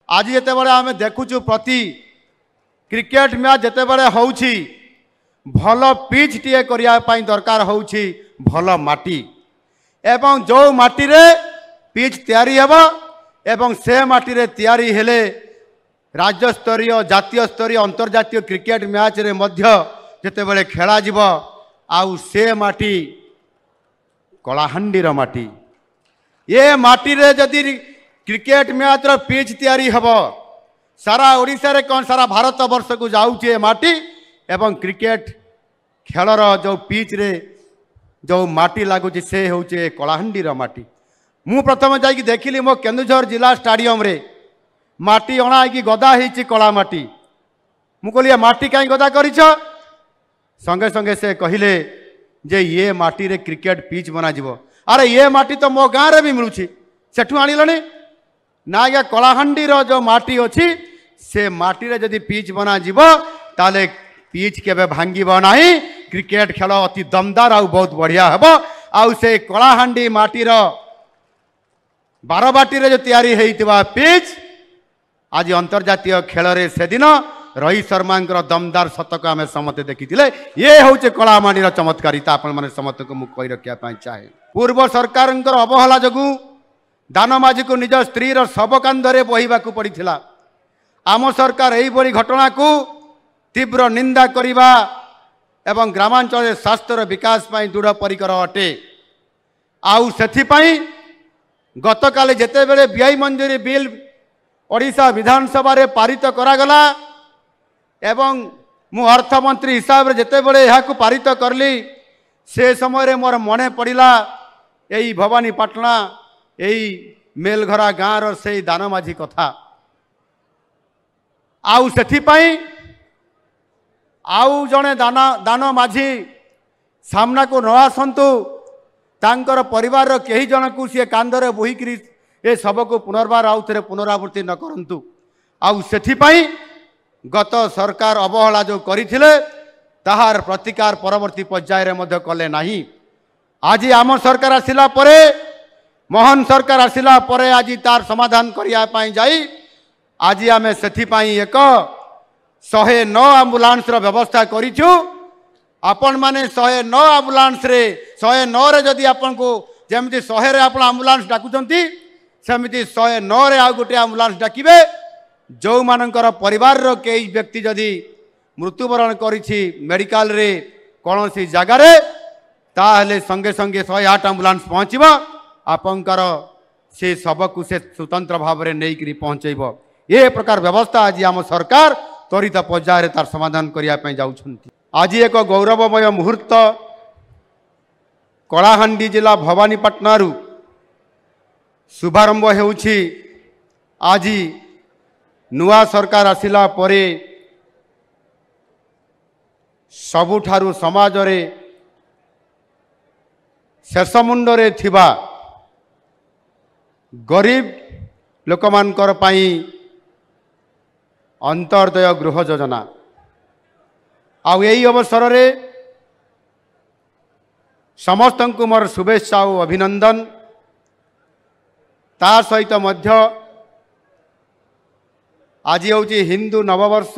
आज जितेबाला आम देखुचु प्रति क्रिकेट मैच जितेबाला होउछि भल पिच टीए करने दरकार होउछि भल माटी एवं जो माटी रे पिच तैयारी हेबा एवं से माटी रे तैयारी हेले राज्य स्तरीय जातीय स्तरीय अंतर्जातीय क्रिकेट मैच रे मध्य जितेबाला खेला जीव आउ से माटी कलाहांडीर माटी ये माटी रे जदि क्रिकेट मैच रो पिच तैयारी हेब सारा ओडिशा रे कौन सारा भारत वर्ष को जाऊे माटी एवं क्रिकेट खेलर जो पिच रे जो माटी लगुच से होचे कलाहांडीर माटी मु प्रथम जाकि देखिली मो केन्दुझर जिला स्टाडियम रे माटी अणाई गदा होती कला माटी मु कहली माटी कहीं गदा करिछ संगे संगे से कहले जे ये माटी रे क्रिकेट पिच बना जीवो अरे ये माटी तो मो गाँव रे भी मिलूची सेठू आनिलनी ना आज्ञा कलाहांडीर जो माटी अच्छी से माटी रे जदि पिच बना जीव ताले पिच केबे भांगिब नाही क्रिकेट खेल अति दमदार आउ बहुत बढ़िया हेबो आउ से कलाहांडी माटीर बारबाटी रे जो तैयारी हेइतिबा पिच आज अंतर्जातीय खेल रे से दिन रोहित शर्मा दमदार शतक आम समस्त देखी ये हूँ कलाहांडीर चमत्कारिता आपण मैंने समस्त को मुझे कही रखा चाहे पूर्व सरकार अवहेला जो दानमाझी को निज स्त्री शव कांधे बहिबा पड़ा आम सरकार यही घटना को तीव्र निंदा करने एवं ग्रामांचल स्वास्थ्यर विकास दृढ़ परिकर अटे आउ से गतकाल जिते बड़े व्यय मंजूरी बिल ओडिशा विधानसभा रे पारित करागला एवं मु अर्थमंत्री हिसाब से जिते बड़े यहाँ पारित करली से समय मोर मने पड़ा यही भवानीपाटना यही मेलघरा गाँव से दानमाझी कथा आउ से आउ जड़े दानमाझी सामना को न आसतु तांकर परिवार कई जन को सी कांधरे बोहिकी ए सब को पुनर्बार आउ थे पुनरावृत्ति न करंतु आउ से गत सरकार अवहेला जो करथिले ताहार प्रतिकार परवर्ती पर्यायर मध्य कले नाही आज आम सरकार आसिला परे मोहन सरकार आसिला परे आज तार समाधान करिया पाई जाई आज आमे सेथिपाई एक 109 एम्बुलेंस रो व्यवस्था करिछु आपण माने 109 एम्बुलेंस रे 109 रे जदि आपण को जेमति 100 रे आपण एम्बुलेंस डाकुचंती सेमिति 109 रे आ गोटे एम्बुलेंस डाकिबे जो मानकर परिवार रो कई व्यक्ति जदि मृत्युवरण करिछि मेडिकल रे कौन सी जगार ताहले संगे संगे 108 एम्बुलेंस पहुँचब आपंकर से शव को से स्वतंत्र भाव में नहीं पहुँचब ये प्रकार व्यवस्था आज आम सरकार त्वरित पर्यायर तार समाधान करने जाउछंती। आज एक गौरवमय मुहूर्त कलाहांडी जिला भवानीपाटना शुभारंभ होउछि। आज नुआ सरकार आसिला परे सबुठारु समाज रे शेष मुंडरे थिबा गरीब लोकमानकर पाई अंतर्दय गृह योजना आउ यही अवसर रे समस्त को मोर शुभेच्छा और अभिनंदन ता सहित मध्य आज हूँ हिंदू नववर्ष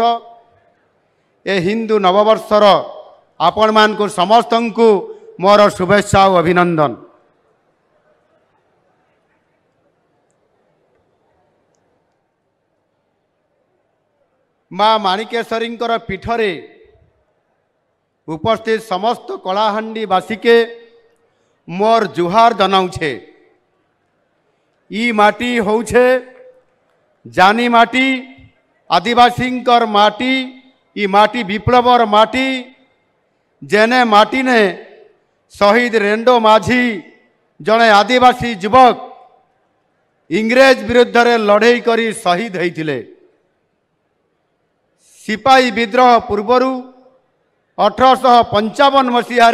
ए हिंदू नववर्षर आपण मान को समस्त को मोर शुभेच्छा और अभिनंदन। माँ माणिकेश्वरी पीठरे उपस्थित समस्त कलाहांडीवासी के मोर जुहार जनाऊे। ई माटी होउछे जानी माटी आदिवासी माटी ई माटी विप्लवर माटी जेने माटी ने शहीद रेंडो माझी जड़े आदिवासी युवक इंग्रेज विरुद्ध रे लड़ई करी शहीद होइथिले। सिपाही विद्रोह पूर्वरु 1855 मसीह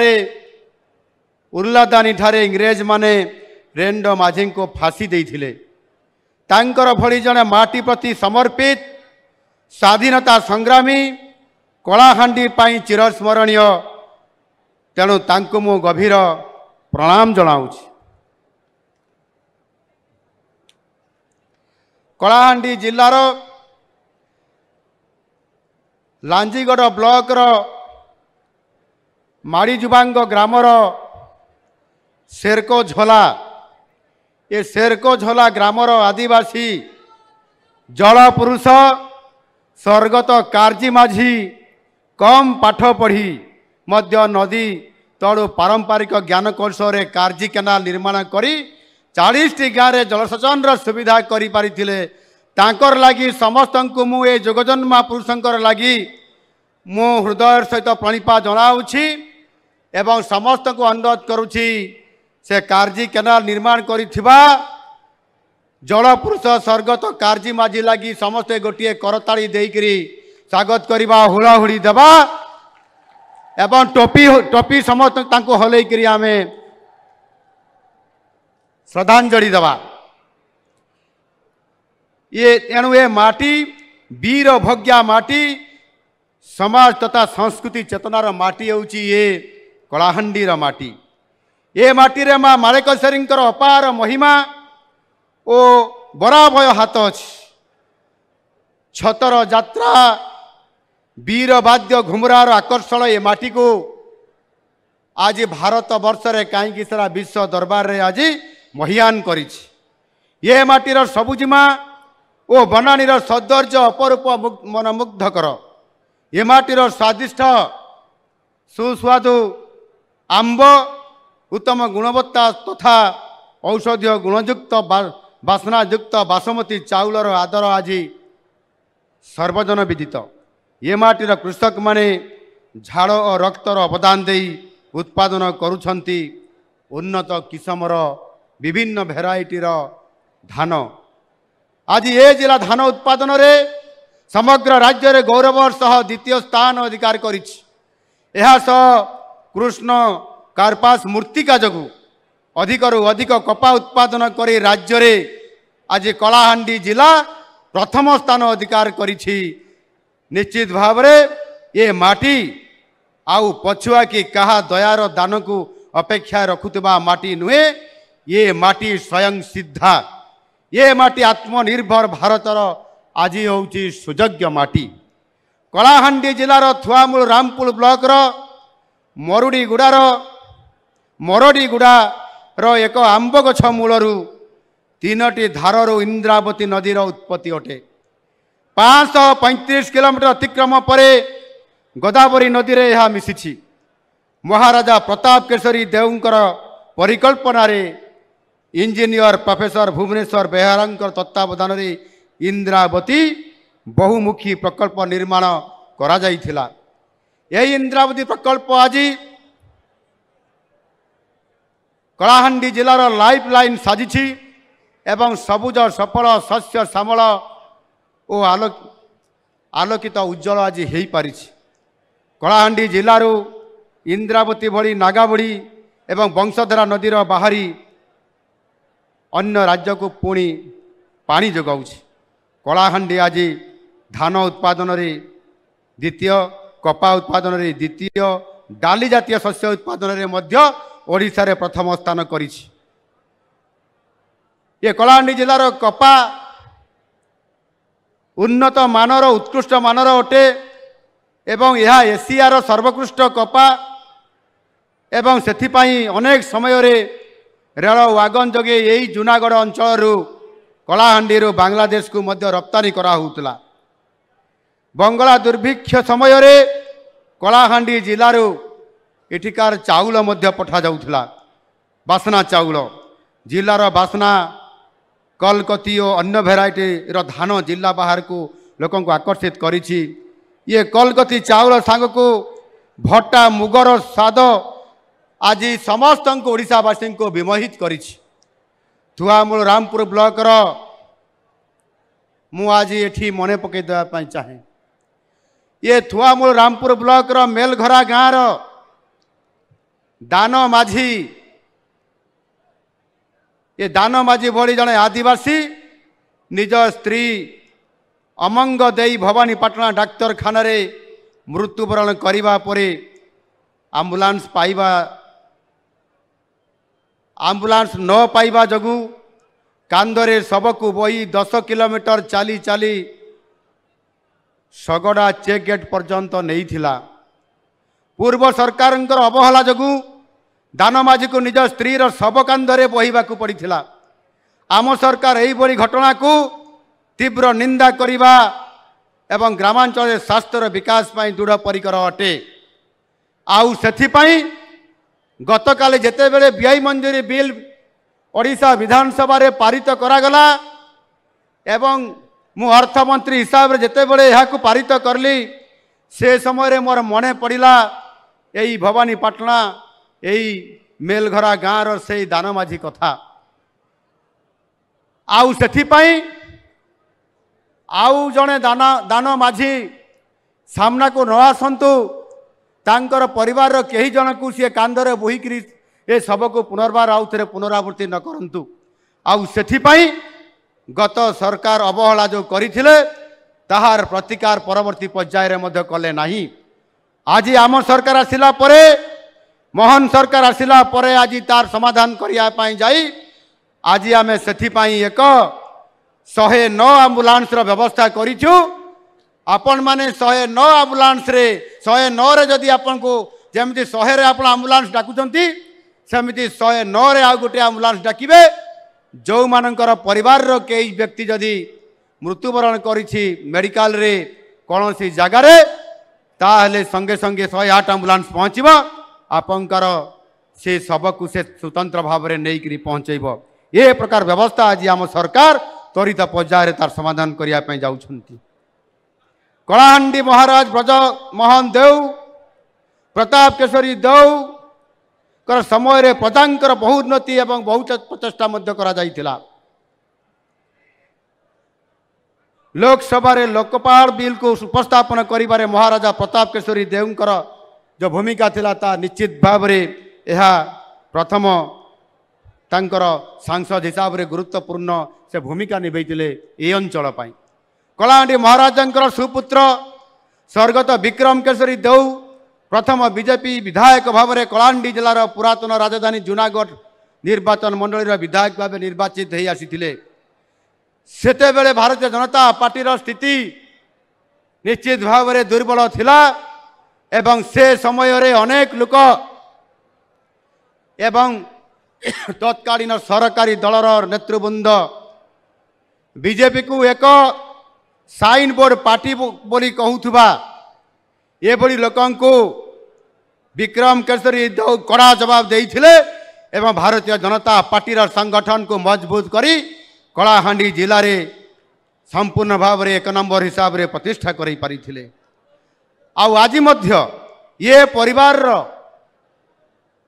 उर्लादानी ठारे इंग्रेज माने रेंडो माझी को फांसी देइथिले। तांकर भली जने माटी प्रति समर्पित स्वाधीनता संग्रामी कलाहांडी पाई चिरस्मरणीय तेणु तांको मु गभीर प्रणाम जनाऊछि। कलाहांडी जिल्लार लांजीगढ़ ब्लॉकर माड़ीजुबांग ग्रामर शेरको झोला ये शेरको झोला ग्रामर आदिवासी जल पुरुष स्वर्गत कार्जी माझी कम पाठ पढ़ी मध्य नदी तड़ू पारंपरिक ज्ञान कौशल कार्जी केनाल निर्माण करी 40 गाँव में जलसेचन सुविधा कर लगी समस्त को मु ए जोगजन्मा पुरुषंकर लगी मु हृदय सहित प्रणिपा जनाऊँगी एवं समस्त को अनुरोध करुछि से कार्जी केनाल निर्माण करिथिबा जल पुरुष स्वर्गत कार्जी माझी लगी समस्ते गोटे करताड़ी देकरी स्वागत करवा हुड़ाहुड़ी देवा एवं टोपी टोपी समस्त तांको हलई करी आमे श्रद्धांजलि देवा ये तेणु ए माटी वीर भोग्या माटी समाज तथा संस्कृति चेतनार माटी होउची ये कलाहांडी माटी ये माटी रे माँ माणेकशरींकर अपार महिमा ओ बराभय हाथ अच्छी छतर यात्रा वीर वाद्य घुमरार आकर्षण ये माटी को आज भारत वर्ष रे कहीं सारा विश्व दरबार रे आज महियान करिछि ये माटीर सबुजिमा ओ बनानीर सौंदर्य अपरूप मनमुग्धकर ये माटीर स्वादिष्ट सुस्वादु आंब उत्तम गुणवत्ता तथा औषधीय गुणयुक्त बासनायुक्त बासमती चाउलर आदर आज सर्वजन विदित ये माटीर कृषक माने झाड़ और रक्तर अवदान दे उत्पादन करुछंती उन्नत किस्मर विभिन्न भेराइटीर धान आज ये जिला धान उत्पादन रे समग्र राज्य रे गौरवर सह द्वितीय स्थान अधिकार करिछि एहा सह कृष्ण कार्पास मूर्तिका जगु अधिकरु अधिक कपा उत्पादन करी राज्य रे आज कलाहांडी जिला प्रथम स्थान अधिकार करिछि निश्चित भाव रे ये माटी आउ पछुआ की कहा दयार दान को अपेक्षा रखुतबा माटी नुहे ये माटी स्वयं सिद्धा ये माटी आत्मनिर्भर भारतर आज होउची सुयोग्य माटी कलाहांडी जिलार थुआमूल रामपुर ब्लॉक मरड़ीगुड़ा एक आंब गछ मूलरू 3टी धाररू इंद्रावती नदीर उत्पत्ति अटे 535 किलोमीटर अतिक्रम पर गोदावरी नदी रे यह मिशिछि महाराजा प्रताप केशरी देवंकर परिकल्पना रे इंजीनियर प्रोफेसर भुवनेश्वर बेहरांकर तत्वावधान रे इंद्रावती बहुमुखी प्रकल्प निर्माण करा जाइथिला यही इंद्रावती प्रकल्प आज कलाहांडी जिलार लाइफ लाइन साजिछि एवं सबुज सफल शस्य श्यामल और आलोकित उज्जवल आज हो पारि कलाहांडी जिलू इंद्रावती भली नागाबड़ी एवं वंशधारा नदीर बाहरी अन्य राज्य को पुणी पानी जोगाउछि कलाहांडी आज धान उत्पादन रे द्वितीय कपा उत्पादन रे द्वितीय डाली जातीय शस्य उत्पादन रे मध्य ओडिशा रे प्रथम स्थान करिछि ये कलाहांडी जिलार कपा उन्नत मानर उत्कृष्ट मानर अटे एवं यह एशियार सर्वोत्कृष्ट कपा एवं सेथिपाई अनेक समय रे रेल वागन जगे यही जूनागढ़ अंचल कलाहांडी बांग्लादेश को मध्य रप्तानी करा होउतला बंगला दुर्भिक्ष समय रे कलाहांडी जिलारू एठिकार चाउल मध्य पठा जाउथला बासना चाउल जिलार बासना कलकती और अन्य भेराइटी धान जिला बाहर को लोक आकर्षित करिछि ये कलकती चाउल सांग को भट्टा मुगर स्वाद आज समस्त ओडिशावासी को विमोहित करिछि थुआमूल रामपुर ब्लॉक मु आज एठी मने पकई देबा चाहे ये थुआमूल रामपुर ब्लॉक मेलघरा गाँव दान माझी ये दान माझी भली जड़े आदिवासी निज स्त्री अमंग देई भवानी पाटना डाक्तरखाना रे मृत्युवरण करने परे आम्बुलांस न पाइबा जगु कांधरे सबको बोई 10 किलोमीटर चाली चाली सगड़ा चेक गेट पर्यंत नहीं थिला। पूर्व सरकार अवहेला जगू दानमाझी को निज स्त्री शब कांधरे बोहिबा पड़ा। आम सरकार यही घटना को तीव्र निंदा करिबा एवं ग्रामांचल स्वास्थ्यर विकास पाई दृढ़ परिकर अटे। आउ सेथिपाई गतकाली जेते बेले व्यय मंजूरी बिल ओडिशा विधानसभा रे पारित करागला एवं मु अर्थमंत्री हिसाब रे जेते बेले यह पारित करली से समय मोर मने पड़िला यही भवानीपाटना यही मेलघरा गाँव से दानमाझी कथा। आउ सेथिपाई आउ जड़े दानमाझी सामना को न आसतु तांकर परिवार कई जन को सी कांधरे बोहिकी ए सब को पुनर्बार आउ थे पुनरावृत्ति न करंतु। आउ सेथिपाई गत सरकार अवहेला जो करथिले ताहार प्रतिकार परवर्ती पर्याय रे मध्य कले नाही। आज आम सरकार आसिला परे मोहन सरकार आसिला परे आज तार समाधान करिया पाई जाई आज आमे सेथिपाई एक 109 आम्बुलांस रो व्यवस्था करिछु। आपण माने 109 आम्बुलांस रे 109 रे जदि आपण को जेमति 100 रे आपण आम्बुलांस डाकुचंती सेमिति 109 रे आ गोटे आम्बुलांस डाकिबे। जो मानकर परिवार रो कई व्यक्ति जदि मृत्युवरण करिछि मेडिकल रे कोनोसी जगह रे ताहले संगे संगे 108 आम्बुलांस पहुँचबो आपनकर से सबको से स्वतंत्र भाव में नहीं करी पहुँचेब। ये प्रकार व्यवस्था आज आम सरकार त्वरित पर्यायर तार समाधान करने जाउछंती। कलाहांडी महाराज ब्रज मोहन देव प्रताप केशरी देव कर समय रे प्रजांकर बहुउन्नति एवं बहुत प्रचेषा मध्य करा जाइथिला। लोकसभा रे लोकपाल बिल को उपस्थापन करिबारे महाराजा प्रताप केशरी देवंकर जो भूमिका थिला ता निश्चित भाव रे यह प्रथम तांकर सांसद हिसाब रे गुरुत्वपूर्ण से भूमिका निभैथिले ए अंचल पाई। कलाहांडी महाराजंकर सुपुत्र स्वर्गत विक्रम केशरी देव प्रथम बीजेपी विधायक भाव में कलाहांडी जिलार पुरातन राजधानी जूनागढ़ निर्वाचन मंडल विधायक भाव निर्वाचित हो आसी। सेते बेले भारतीय जनता पार्टी स्थिति निश्चित भाव में दुर्बल थिला एवं से समय रे अनेक लोक एवं तत्कालीन सरकारी दलर नेतृवृंद बीजेपी को एक साइन बोर्ड पार्टी बोली कहूथुबा ये बड़ी लोकों को विक्रम केशरी देव कड़ा जवाब देइथिले एवं भारतीय जनता पार्टी संगठन को मजबूत करी कलाहांडी जिले में संपूर्ण भाव में 1 नंबर हिसाब से प्रतिष्ठा करी पारिथिले। आउ आज मध्य ये परिवार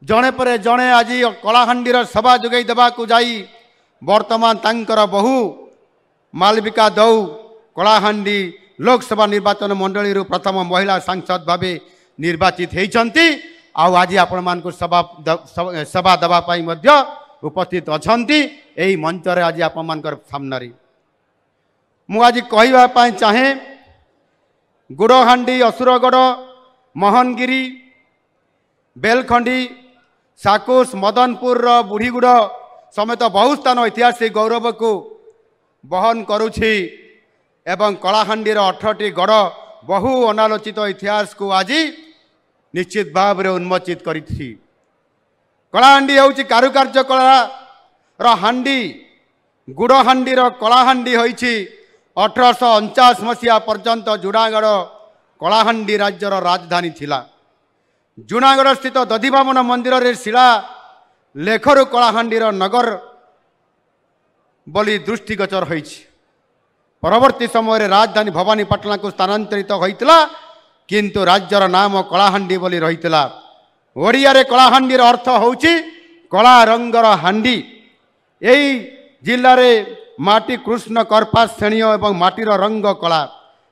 जड़े पर जड़े आज कलाहांडीर सभा जोगई देवा को जाई वर्तमान तांकर बहु मालविका देव कलाहांडी लोकसभा निर्वाचन मंडली प्रथम महिला सांसद भाव निर्वाचित होती। आज आपण मान सभा देवाई उपस्थित अछंती यही मंच रे आज आपण मान सामने मु आज कहवाई चाहे गुड़हांडी असुरगढ़ मोहनगिरी बेलखंडी साकुस मदनपुर बुढ़ीगुड़ समेत बहु स्थान ऐतिहासिक गौरव को बहन करुछि एवं कलाहांडीर 18टी गढ़ बहु अनालोचित इतिहास को आज निश्चित भाव में उन्मोचित करिथि। कलाहांडी होछि कारुकार्य कला हांडी गुड़हांडीर कलाहांडी होइछि 1849 मसीहा पर्यंत जूनागढ़ कलाहांडी राज्यर राजधानी थिला। जूनागढ़ स्थित दधिबामन मंदिर रे शिला लेखर कलाहांडीर नगर बोली दृष्टिगोचर होइछि। परवर्ती समय राजधानी भवानीपाटना को स्थानांतरित होइतिला किंतु राज्यर नाम कलाहांडी बोली रहितिला। ओडिया रे कलाहांडीर अर्थ होउछि कला रंगर हांडी। एई जिल्ला रे माटी कृष्ण कर्पास श्रेणी एवं माटीर रंग कला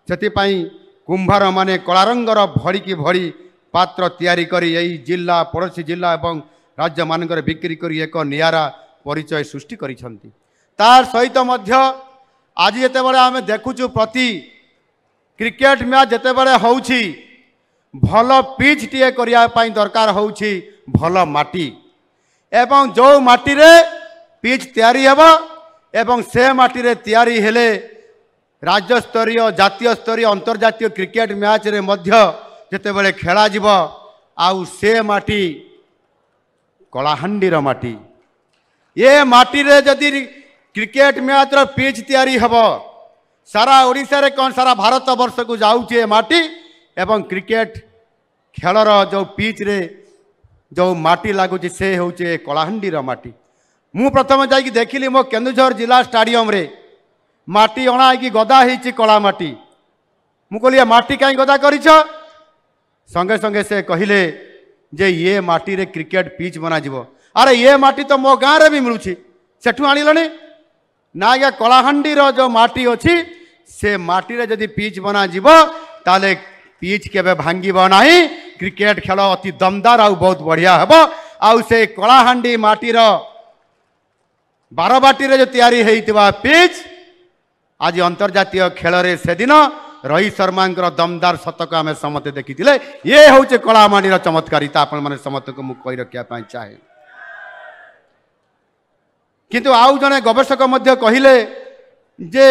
सेतिपाई कुंभार माने कला रंगर भड़ी की भड़ी पात्र तैयारी करी यही जिला पड़ोसी जिला एवं राज्य मानकर बिक्री करी एक नियारा परिचय सृष्टि करिसंती। तार सहित मध्य आज जेतेबेले आमे देखुछु प्रति क्रिकेट मैच जेतेबेले होउछि भल पिच टीए करिया पई दरकार होउछि भल माटी एवं जो माटी रे पिच तैयारी हेबो एवं से माटी रे तैयारी हेले राज्य स्तरीय जातीय स्तरीय अंतर्जातीय क्रिकेट मैच रे मध्य जेतेबेले खेला जीव आउ से माटी कलाहांडीर माटी ये माटी रे जदि क्रिकेट मैच रो पिच तैयारी हब सारा ओडिशा रे कौन सारा भारत वर्ष को जाऊे माटी एवं क्रिकेट खेलर जो पिच रे जो माटी लगुच से होचे कलाहांडीर माटी मु प्रथम जाकि देखिली मो केन्दुझर जिला स्टाडियम रे माटी अणाई गदा होती कला माटी मु कहली माटी कहीं गदा करिछ संगे संगे से कहले जे ये माटी रे क्रिकेट पिच बना जीवो अरे ये माटी तो मो गाँव रे भी मिलूँ सेठू आनिलनी ना आज्ञा कलाहांडीर जो माटी अच्छी से माटी रे जदि पिच बना जीव ताले पिच केबे भांगिब नाही क्रिकेट खेल अति दमदार आउ बहुत बढ़िया हेबो आउ से कलाहांडी माटीर बारबाटी रे जो तैयारी हेइतिबा पिच आज अंतर्जातीय खेल रे से दिन रोहित शर्मा दमदार शतक आम समस्ते देखी ये हूँ कलाहांडीर चमत्कारिता आपण मैंने समस्त को मुझे कही रखा चाहे किंतु आउ जने गवेषक मध्य कहिले जे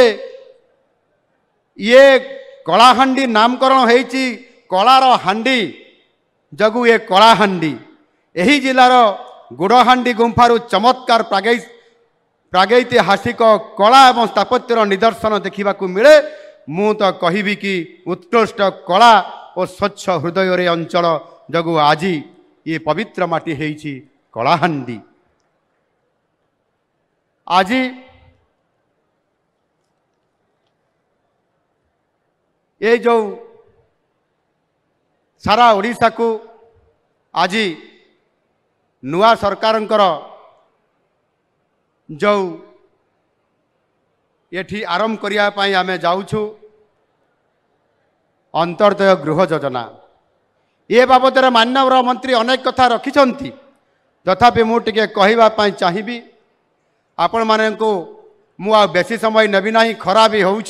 ये कलाहांडी नामकरण होईची कलार हांडी जगु ये कलाहांडी एही जिलार गुड़हांडी गुंफारु चमत्कार प्रागैतिहासिक कला एवं स्थापत्यर निदर्शन देखा मिले मु तो कहबी कि उत्कृष्ट कला और स्वच्छ हृदय रे अंचल जगु आज ये पवित्र माटी होईची कलाहांडी आज ये जो सारा ओडिशा को आज नुआ सरकारंकर जो ये आरंभ करने आम जाऊँ अंतर्दय गृह योजना ये बाबद माननीय मंत्री अनेक कथा रखिंट तथापि मुझे कहवाई चाहिए आपण मानू आ बेसी समय नेबी ना खरा भी हो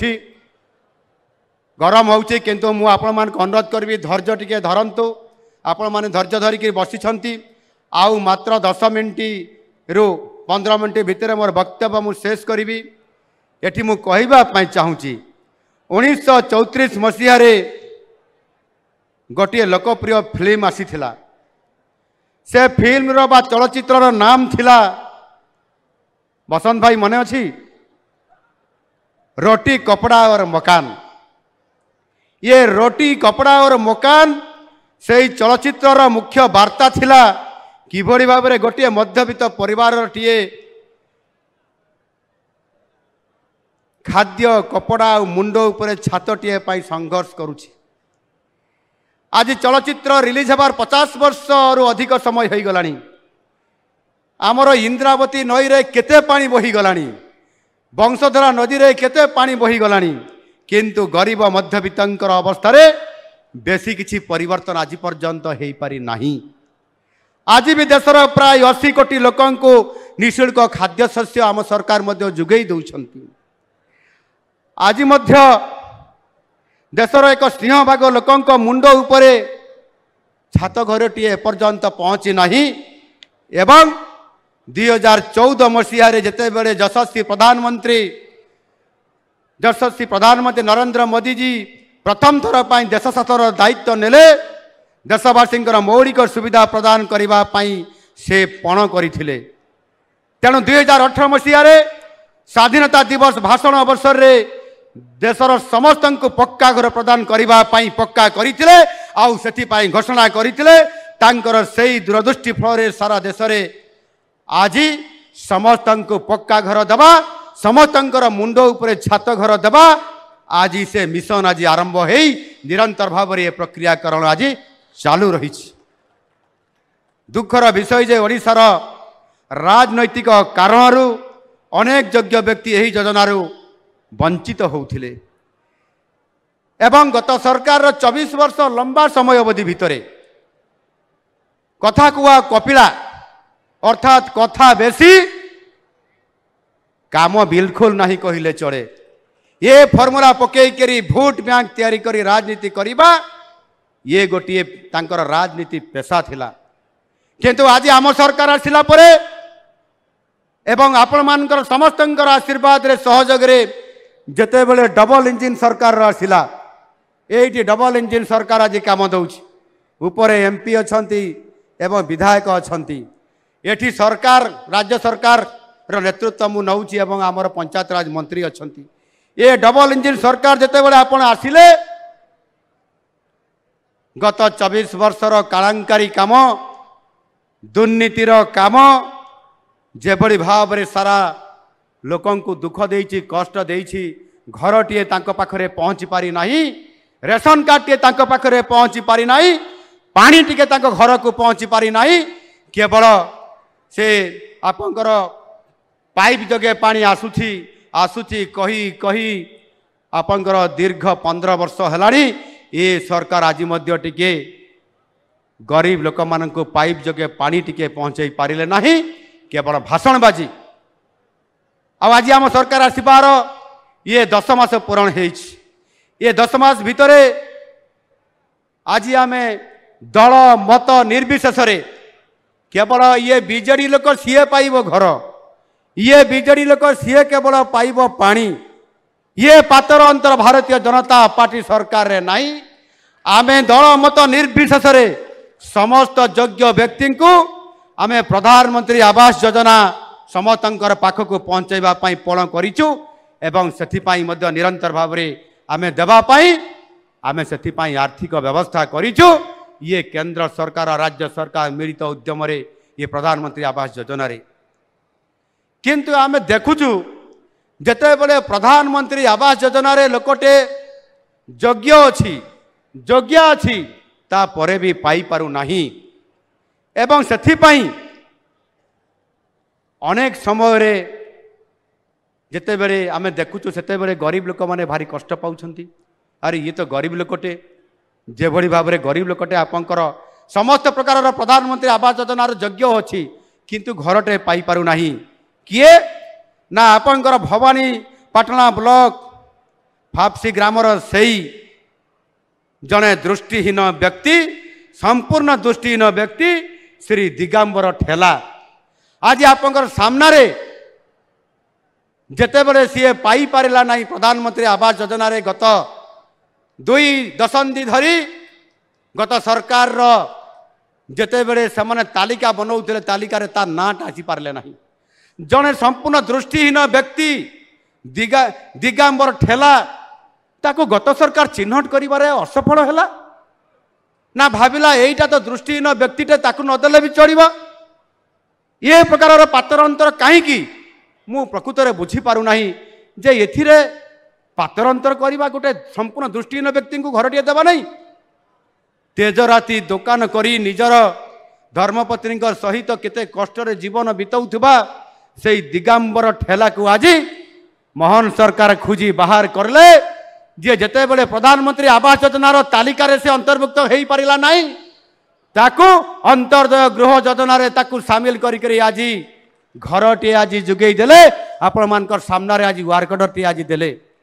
गरम हो किंतु मु आपण मान अनुरोध करी धैर्य टिके धरतु आपण मैंने धैर्य धरिकी बसी आउ मात्र 10 मिनिट रु 15 मिनिट भितर मोर वक्तव्य मु शेष करी एटी मु कहवाई चाहूँगी 1934 मसीह गोटे लोकप्रिय फिल्म आसी से फिल्म रो बा चलचित्र नाम थिला बसंत भाई मने अच्छी रोटी कपड़ा और मकान ये रोटी कपड़ा और मकान से चलचित्र मुख्य वार्ता थिला किभली भाव में गोटे मध्यवित्त परिवार टीए खाद्य कपड़ा और मुंड उपरे छातटीए संघर्ष करुछि आज चलचित्र रिलीज हबार 50 वर्ष रु अधिक समय हो गलानी आमर इंद्रावती नई रे केते पानी बही गलानी वंशधरा नदी रे केते पानी बही गलानी किंतु गरीब मध्यवित्तर अवस्था रे बेसी किछि परिवर्तन आज पर्यंत हो पारि नाही आज भी देशर प्राय 80 कोटी लोकों को निःशुल्क खाद्य शस्य आम सरकार मध्य जुगई दउछंती आज मध्य देशर एक सिंहभाग लोकों मुंड उपरे छात घरटी एपर्यंत पहुँची नाही एवं 2014 मसीह जिते बड़े यशस्वी प्रधानमंत्री नरेंद्र मोदी जी प्रथम थर पर देश शासन दायित्व नेले देशवासी मौलिक सुविधा प्रदान करने से पण करते तेणु 2018 मसीह स्वाधीनता दिवस भाषण अवसर रे देशर समस्त को पक्का घर प्रदान करने पक्का करते आउ से घोषणा करते से दूरदृष्टि फल सारा देश में आज समस्त को पक्का घर दबा समस्त मुंड उपरे छात घर दबा आज से मिशन आज आरंभ हो निरंतर भाव में प्रक्रियाकरण आज चालू रही दुखर विषय जे ओडिशार राजनैतिक कारण अनेक योग्य व्यक्ति यही योजनार वंचित होउथिले एवं गत सरकार 24 वर्ष लंबा समय अवधि भितरे कथा कुआ कपिला अर्थात कथा बेसी काम बिल्कुल नहीं कहले चले ये फर्मुला पकईकरी भोट बैंक तैयारी करी राजनीति करिबा ये गोटे तांकर राजनीति पेशा थिला किंतु आज आम सरकार आसिला परे एवं आपण मानकर समस्तंकर आशीर्वाद रे सहयोग रे जेतेबेले डबल इंजिन सरकार आसिला एटी डबल इंजिन सरकार आज काम दउछि ऊपर एमपी अछंती एवं विधायक अछंती एठी सरकार राज्य सरकार रो नेतृत्व मु नउछि एवं आमर पंचायत राज मंत्री अछंती ए डबल इंजिन सरकार जेतेबेले आपण आसिले गत 24 वर्षर कालांकारी काम दुर्नीतिर काम जेबड़ी भाव रे सारा लोकं को दुख देइछि कष्ट देइछि घरटीए तांको पाखरे पहुँची पारि नाही रेशन कार्ड टीए तांको पाखरे पहुँची पारि नाही पानी टिके तांको घर को पहुँची पारि नाही केवल से आपंकर पाइप जगे पानी आसुछि आसुछि कही कही आपंकर दीर्घ 15 वर्ष हेलाणी ये सरकार आज मध्य टिके गरीब लोक मान पाइप जगे पानी टिके पहुँचे पारिले नाही केवल भाषणबाजी आज आम सरकार आसबार ये 10 मास पूरण ये 10 मास भितरे आज आम दल मत निर्विशेष केवल ये बीजेडी लोक सीए पाइब घर ये बीजेडी लोक सीए केवल पाइब पानी ये पातर अंतर भारतीय जनता पार्टी सरकार रे नाही आमे दल मत निर्विशेष समस्त योग्य व्यक्ति को आमे प्रधानमंत्री आवास योजना समस्तंकर पाखक पहुँचाइबा पई पण करिचु एवं सेथिपाई मध्य निरंतर भाव रे आमे देबा पई आमे सेथिपाई आर्थिक व्यवस्था करिचु ये केंद्र सरकार और राज्य सरकार मिलित उद्यम रे ये प्रधानमंत्री आवास योजना रे किंतु आमे देखुचु जेते बड़े प्रधानमंत्री आवास योजना रे लोकटे योग्य अछि ता परे भी पाई पारु नाही एवं सेथिपाई अनेक समय रे जेते बेले आमे देखुचु सेते बेले गरीब लोक माने भारी कष्ट पाउछंती अरे ये तो गरीब लोकटे जे भली भाव रे गरीब लोकटे आपंकर समस्त प्रकार प्रधानमंत्री आवास योजना रो योग्य अछि किंतु घरटे पाई पारु नाही किए ना आपंकर भवानी पाटना ब्लॉक फापसी ग्रामर सेई जने दृष्टिहीन व्यक्ति संपूर्ण दृष्टिहीन व्यक्ति श्री दिगंबर ठेला आज आपंकर सामने जेते बड़े सी पाई पारिला नहीं प्रधानमंत्री आवास योजना रे गत 2 दशंधि धरी गत सरकार रो जेते बड़े से माने तालिका बनाउथिले तालिका रे ता नाट आसी पारले नहीं जने संपूर्ण दृष्टिहीन व्यक्ति दिगंबर ठेला ताको गत सरकार चिन्हट करिबारे असफल हैला ना भाविला एइटा तो दृष्टिहीन व्यक्तिटे ताको नदेले भी चढ़िबा ये प्रकार पातर अंतर कहीं मु प्रकृत में बुझी पारु नाही जे एथिरे पातर अंतर करवा गोटे संपूर्ण दृष्टिहीन व्यक्ति को घरटिए देवा नहीं तेजराति दुकान करी निजर धर्मपत्नी सहित केते कष्ट जीवन बिताउथबा से दिगंबर ठेला को आज मोहन सरकार खोजी बाहर करले जे जेते बेले प्रधानमंत्री आवास योजना तालिका से अंतर्भुक्त हो पारिला नहीं ताकू अंतर्दय गृह योजना रे ताकू सामिल करी आज घरटे आज जुगई देले आपण मानकर सामने आज वार्कडर टी आज देले।